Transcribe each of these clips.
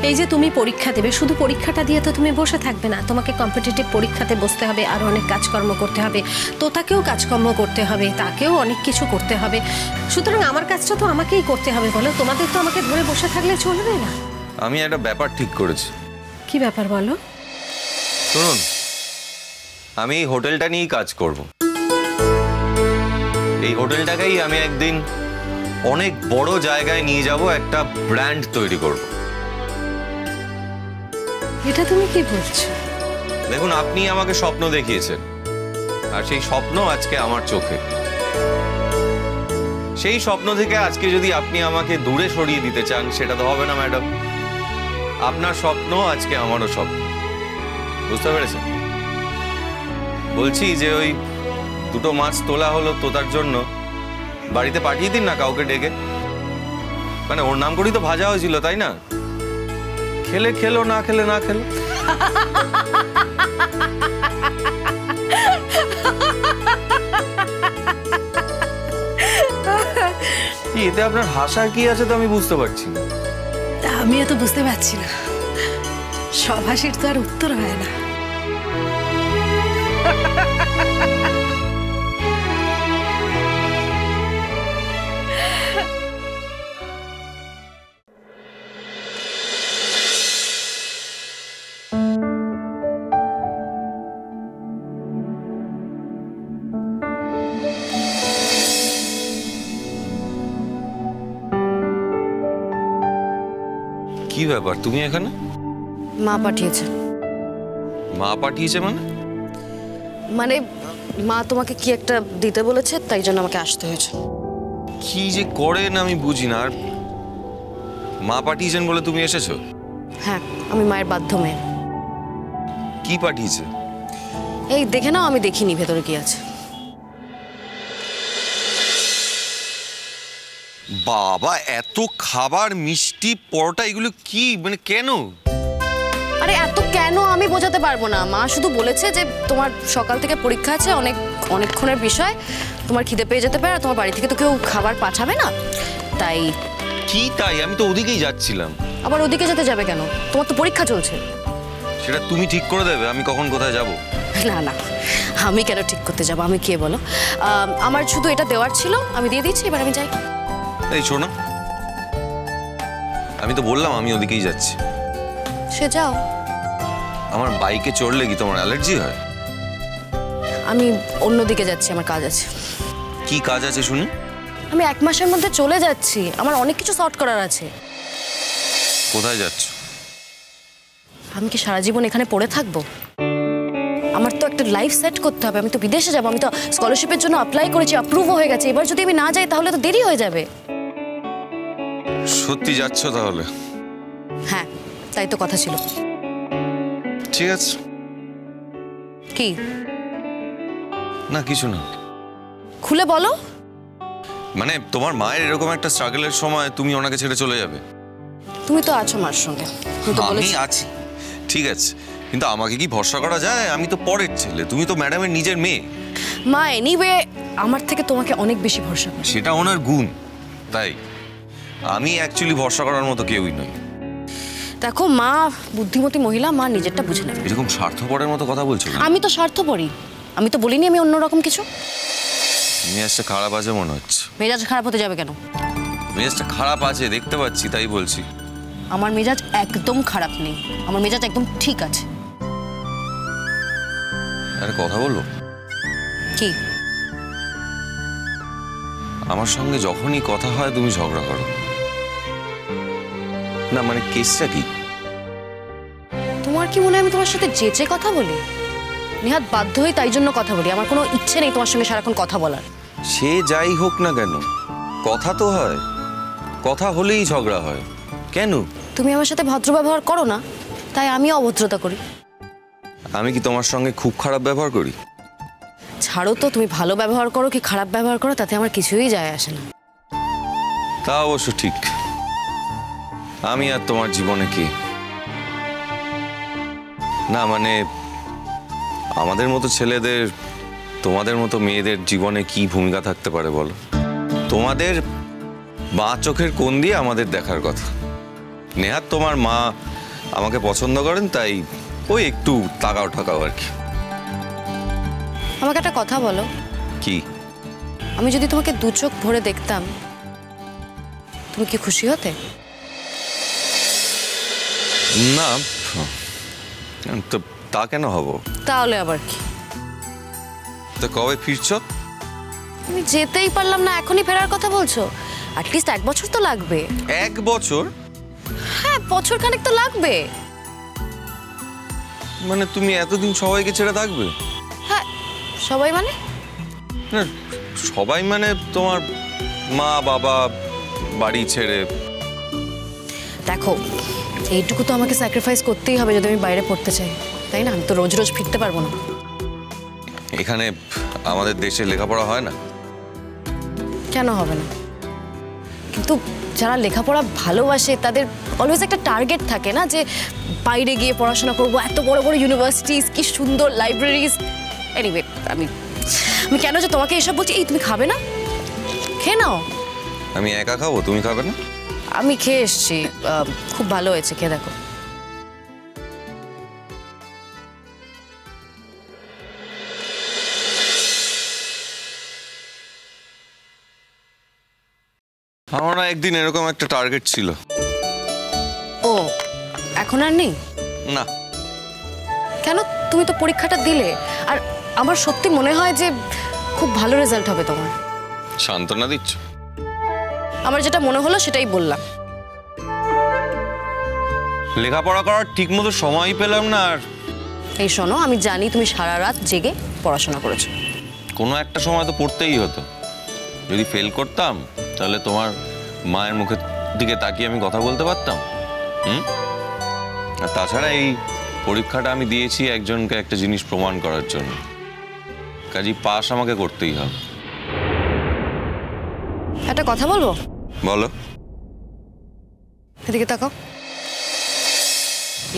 এই যে তুমি পরীক্ষা দেবে, শুধু পরীক্ষাটা দিয়ে তো তুমি বসে থাকবে না, তোমাকে কম্পিটিটিভ পরীক্ষাতে বসতে হবে, আরও অনেক কাজকর্ম করতে হবে, তোতাকেও কাজকর্ম করতে হবে, তাকেও অনেক কিছু করতে হবে। সুতরাং আমার কাজটা তো আমাকেই করতে হবে। বলো, তোমাদের তো আমাকে ধরে বসে থাকলে চলবে না। আমি একটা ব্যাপার ঠিক করেছি। কি ব্যাপার বলো? শুনুন, আমি এই হোটেলটা নিয়েই কাজ করব। এই হোটেলটাকেই আমি একদিন অনেক বড় জায়গায় নিয়ে যাব, একটা ব্র্যান্ড তৈরি করব। এটা তুমি কি বলছো? দেখুন, আপনি আমাকে স্বপ্ন দেখিয়েছেন, আর সেই স্বপ্ন আজকে আমার চোখে। সেই স্বপ্ন থেকে আজকে যদি আপনি আমাকে দূরে সরিয়ে দিতে চান, সেটা তো হবে না ম্যাডাম। আপনার স্বপ্ন আজকে আমারও স্বপ্ন, বুঝতে পেরেছেন? বলছি যে ওই দুটো মাছ তোলা হলো তোতার জন্য, বাড়িতে পাঠিয়ে দিন না কাউকে ডেকে। মানে ওর নাম করেই তো ভাজা হয়েছিল, তাই না? খেলে খেলো, না খেলে না খেলো। এতে আপনার হাসার কি আছে তো আমি বুঝতে পারছি না। আমিও তো বুঝতে পারছি না, সব হাসির তো আর উত্তর হয় না। কি ব্যাপার, তুমি এখানে? মা পাঠিয়েছে। মা পাঠিয়েছে মানে? মানে মা তোমাকে কি একটা দিতে বলেছে, তাই জন্য আমাকে আসতে হয়েছে। কি যে করেন আমি বুঝি না। আর মা পাঠিয়েছেন বলে তুমি এসেছো? হ্যাঁ, আমি মায়ের বাধ্য মেয়ে। কি পাঠিয়েছে? এই দেখে নাও, আমি দেখিনি ভেতরে কি আছে। বাবা, এত খাবার, মিষ্টি, পরোটা, এগুলো কি মানে কেন? আরে এত কেন আমি বোঝাতে পারবো না। মা শুধু বলেছে যে তোমার সকাল থেকে পরীক্ষা আছে, অনেকক্ষণের বিষয়, তোমার খিদে পেয়ে যেতে পারে, আর তোমার বাড়ি থেকে তো কেউ খাবার পাঠাবে না, তাই। কি তাই? আমি তো ওদিকেই যাচ্ছিলাম। আবার ওদিকে যেতে যাবে কেন? তোমার তো পরীক্ষা চলছে। সেটা তুমি ঠিক করে দেবে আমি কখন কোথায় যাব। না না, আমি কেন ঠিক করতে যাবো? আমি কে বলো? আমার শুধু এটা দেওয়ার ছিল, আমি দিয়ে দিচ্ছি, এবার আমি যাই। এই শোনো, আমি তো বললাম আমি ওদিকেই যাচ্ছি। সে যাও। আমার বাইকে চড়লে কি তোমার অ্যালার্জি হয়? আমি অন্যদিকে যাচ্ছি, আমার কাজ আছে। কি কাজ আছে শুনি? আমি 1 মাসের মধ্যে চলে যাচ্ছি, আমার অনেক কিছু সর্ট করার আছে। কোথায় যাচ্ছ? আমি কি সারা জীবন এখানে পড়ে থাকবো? আমার তো একটা লাইফ সেট করতে হবে। আমি তো বিদেশে যাবো, আমি তো স্কলারশিপের জন্য অ্যাপ্লাই করেছি, অ্যাপ্রুভও হয়ে গেছে। এবার যদি আমি না যাই তাহলে তো দেরি হয়ে যাবে। সত্যি যাচ্ছ তাহলে? হ্যাঁ, তাই তো কথা ছিল। ঠিক আছে। কি? না কিছু না। খুলে বলো। মানে তোমার মায়ের এরকম একটা স্ট্রাগলের সময় তুমি ওনাকে ছেড়ে চলে যাবে? তুমি তো আছো মার সঙ্গে। আমি আছি, ঠিক আছে, কিন্তু আমাকে কি ভরসা করা যায়? আমি তো পরের ছেলে, তুমি তো ম্যাডামের নিজের মেয়ে। মা এনিওয়ে আমার থেকে তোমাকে অনেক বেশি ভরসা করে। সেটা ওনার গুণ, তাই আমি অ্যাকচুয়ালি ভরসা করার মতো কেউই নই। দেখো, মা বুদ্ধিমতী মহিলা, মা নিজেরটা বুঝে নেবে। এরকম স্বার্থপরের মতো কথা বলছো? আমি তো স্বার্থপরই, আমি তো বলিনি আমি অন্যরকম কিছু। মেজাজটা খারাপ আছে মনে হচ্ছে। মেজাজ খারাপ হতে যাবে কেন? মেজাজটা খারাপ আছে দেখতে পাচ্ছি, তাই বলছি। আমার মেজাজ একদম খারাপ নেই, আমার মেজাজ একদম ঠিক আছে। আরে কথা বলো। কি? আমার সঙ্গে যখনই কথা হয় তুমি ঝগড়া করো না, মানে কেসটা কি? তোমার কি মনে হয় আমি তোমার সাথে যেচে কথা বলি? নেহাত বাধ্য হই তাই জন্য কথা বলি, আমার কোনো ইচ্ছে নেই তোমার সঙ্গে সারাক্ষণ কথা বলার। সে যাই হোক না কেন, কথা তো হয়, কথা হলেই ঝগড়া হয় কেন? তুমি আমার সাথে ভদ্র ব্যবহার করো না, তাই আমিও অভদ্রতা করি। আমি কি তোমার সঙ্গে খুব খারাপ ব্যবহার করি? ছাড়ো তো, তুমি ভালো ব্যবহার করো কি খারাপ ব্যবহার করো তাতে আমার কিছুই যায় আসে না। তা অবশ্য ঠিক। আমি আর তোমার জীবনে কি না, মানে আমাদের মতো ছেলেদের তোমাদের মতো মেয়েদের জীবনে কি ভূমিকা থাকতে পারে বলো? তোমাদের বাঁ চোখের কোণ দিয়ে আমাদের দেখার কথা। নেহাত তোমার মা আমাকে পছন্দ করেন, তাই ওই একটু তাকাও ঠাকাও আর কি। আমাকে একটা কথা বলো, কি? আমি যদি তোমাকে দু চোখ ভরে দেখতাম, তুমি কি খুশি হতে? না তো তা কেন হব? তাহলে আবার কি? তো কবে ফিরছ? তুমি যেতেই পারলাম না, এখনই ফেরার কথা বলছো? অ্যাটলিস্ট 1 বছর তো লাগবে। 1 বছর? হ্যাঁ, বছর খানেক তো লাগবে। মানে তুমি এতদিন সবাইকে ছেড়ে থাকবে? হ্যাঁ, সবাই মানে? না, সবাই মানে তোমার মা বাবা, বাড়ি ছেড়ে। দেখো, এইটুকু তো আমাকে স্যাক্রিফাইস করতেই হবে যদি আমি বাইরে পড়তে চাই, তাই না? আমি তো রোজ রোজ ফিরতে পারবো না। এখানে আমাদের দেশে লেখাপড়া হয় না? কেন হবে না? কিন্তু যারা লেখাপড়া ভালোবাসে তাদের অলওয়েজ একটা টার্গেট থাকে না, যে বাইরে গিয়ে পড়াশোনা করবো, এত বড় বড় ইউনিভার্সিটিজ, কি সুন্দর লাইব্রেরিজ। এনিওয়ে, আমি কেন যে তোমাকে এসব বলছি? এই, তুমি খাবে না? খেয়ে নাও। আমি একা খাবো, তুমি খাবে না? আমি খেয়ে এসছি, খুব ভালো হয়েছে, খেয়ে দেখো। আমার না একদিন এরকম একটা টার্গেট ছিল। ও, এখন আর নেই? না। কেন? তুমি তো পরীক্ষাটা দিলে, আর আমার সত্যি মনে হয় যে খুব ভালো রেজাল্ট হবে তোমার। সান্ত্বনা দিচ্ছ? আমার যেটা মনে হলো সেটাই বললাম। লেখাপড়া করার ঠিক মতো সময়ই পেলাম না। আর এই শোনো, আমি জানি তুমি সারা রাত জেগে পড়াশোনা করেছো। কোনো একটা সময় তো পড়তেই হতো। যদি ফেল করতাম তাহলে তোমার মায়ের মুখের দিকে তাকিয়ে আমি কথা বলতে পারতাম। আর তাছাড়া এই পরীক্ষাটা আমি দিয়েছি একজনকে একটা জিনিস প্রমাণ করার জন্য। কাজেই পাস আমাকে করতেই হবে। একটা কথা বলবো? বলো। এদিকে তাকাও।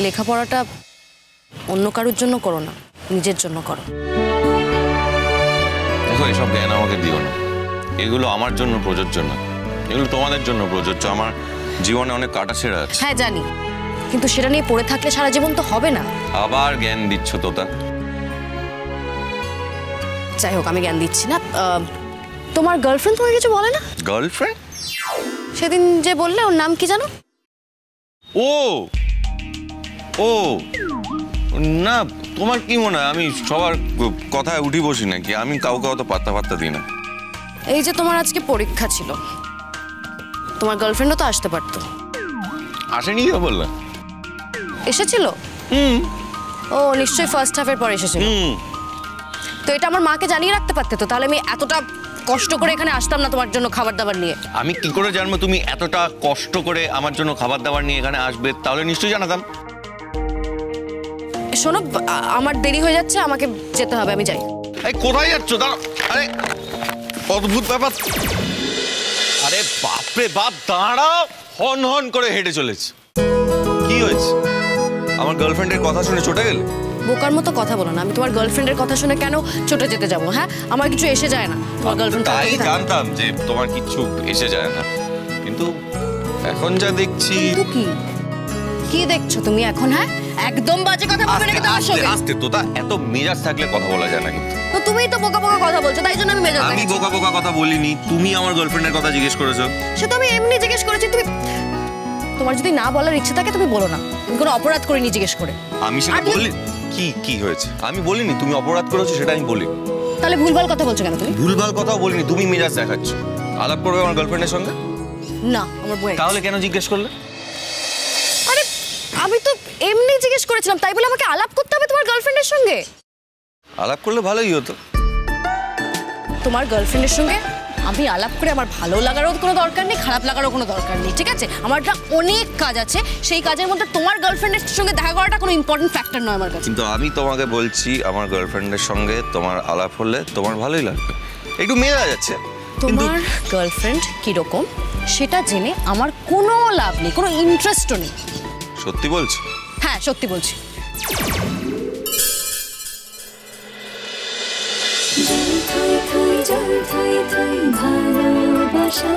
লেখাপড়াটা অন্য কারোর জন্য করো না, নিজের জন্য করো। দেখো, এসব জ্ঞান আমাকে দিও না। এগুলো আমার জন্য প্রযোজ্য না, এগুলো তোমাদের জন্য প্রযোজ্য। আমার জীবনে অনেক কাটাছেঁড়া আছে। হ্যাঁ জানি, কিন্তু সেটা নিয়ে পড়ে থাকলে সারা জীবন তো হবে না। আবার জ্ঞান দিচ্ছ তোতা। যাই হোক, আমি জ্ঞান দিচ্ছি না। তোমার গার্লফ্রেন্ড তোমাকে কিছু বলে না? গার্লফ্রেন্ড? সেদিন যে বললে, ওর নাম কি জানো? ও ও না, তোমার কি মনে হয় আমি সবার কথায় উঠি বসি নাকি? আমি কাউকে অত পাত্তা দিই না। এই যে তোমার আজকে পরীক্ষা ছিল, তোমার গার্লফ্রেন্ডও তো আসতে পারতো। আসেনি কেউ বললা? এসেছিল। ও নিশ্চয়ই ফার্স্ট হাফের পর এসেছিল। তো এটা আমার মাকে জানিয়ে রাখতে পারতে তো, তাহলে আমি এতটা কষ্ট করে এখানে আসতাম না তোমার জন্য খাবার দাবার নিয়ে। আমি কি করে জানবো তুমি এতটা কষ্ট করে আমার জন্য খাবার দাবার নিয়ে এখানে আসবে? তাহলে নিশ্চয়ই জানাতাম। শোনো, আমার দেরি হয়ে যাচ্ছে, আমাকে যেতে হবে, আমি যাই। এই কোথায় যাচ্ছ? দাঁড়াও। আরে অদ্ভুত ব্যাপার। আরে বাপরে বাপ, দাঁড়াও। হন হন করে হেঁটে চলেছে। কি হয়েছে? আমার গার্লফ্রেন্ডের কথা শুনে চটে গেলে? বোকার মতো কথা বলো না। আমি তোমার গার্লফ্রেন্ডের কথা শুনে কেন চটে যেতে যাবো? হ্যাঁ, আমার কিছু এসে যায় না। তোমার গার্লফ্রেন্ড তাই জানতাম যে তোমার কিছু এসে যায় না, কিন্তু এখন যা দেখছি। কিন্তু কি দেখছো তুমি এখন? হ্যাঁ, একদম বাজে কথা বলবে না কিন্তু আমার সঙ্গে। আস্তে তোতা, এত মেজাজ থাকলে কথা বলা যায় না কিন্তু। তো তুমিই তো বোকা বোকা কথা বলছো, তাই জন্য আমি মেজাজ। আমি বোকা বোকা কথা বলিনি, তুমি আমার গার্লফ্রেন্ডের কথা জিজ্ঞেস করেছো। সে তো আমি এমনি জিজ্ঞেস করেছি। তুমি, তোমার যদি না বলার ইচ্ছে থাকে তুমি বলো না। আমি কোনো অপরাধ করিনি জিজ্ঞেস করে। আমি সেটা বলি? কি হয়েছে? আমি বলিনি তুমি অপরাধ করেছো, সেটা আমি বলি। তাহলে ভুলভাল কথা বলছো কেন তুমি? ভুলভাল কথাও বলিনি, তুমি মেজাজ দেখাচ্ছ। আলাপ করবে আমার গার্লফ্রেন্ডের সঙ্গে? না, আমার বই। তাহলে কেন জিজ্ঞেস করলে? আরে আমি তো এমনি জিজ্ঞেস করেছিলাম, তাই বলে আমাকে আলাপ করতে হবে তোমার গার্লফ্রেন্ডের সঙ্গে? আলাপ করলে ভালোই হতো। তোমার গার্লফ্রেন্ডের সঙ্গে আমি আলাপ করে আমার ভালো লাগারও কোনো দরকার নেই, খারাপ লাগারও কোনো দরকার নেই, ঠিক আছে? আমার অনেক কাজ আছে, সেই কাজের মধ্যে তোমার গার্লফ্রেন্ডের সঙ্গে দেখা করাটা কোনো ইম্পর্টেন্ট ফ্যাক্টর নয় আমার কাছে। কিন্তু আমি তোমাকে বলছি, আমার গার্লফ্রেন্ডের সঙ্গে তোমার আলাপ হলে তোমার ভালোই লাগবে। একটু মেজাজ আছে। তোমার গার্লফ্রেন্ড কিরকম সেটা জেনে আমার কোনো লাভ নেই, কোনো ইন্টারেস্টও নেই। সত্যি বলছো? হ্যাঁ, সত্যি বলছি। ভালোবাসা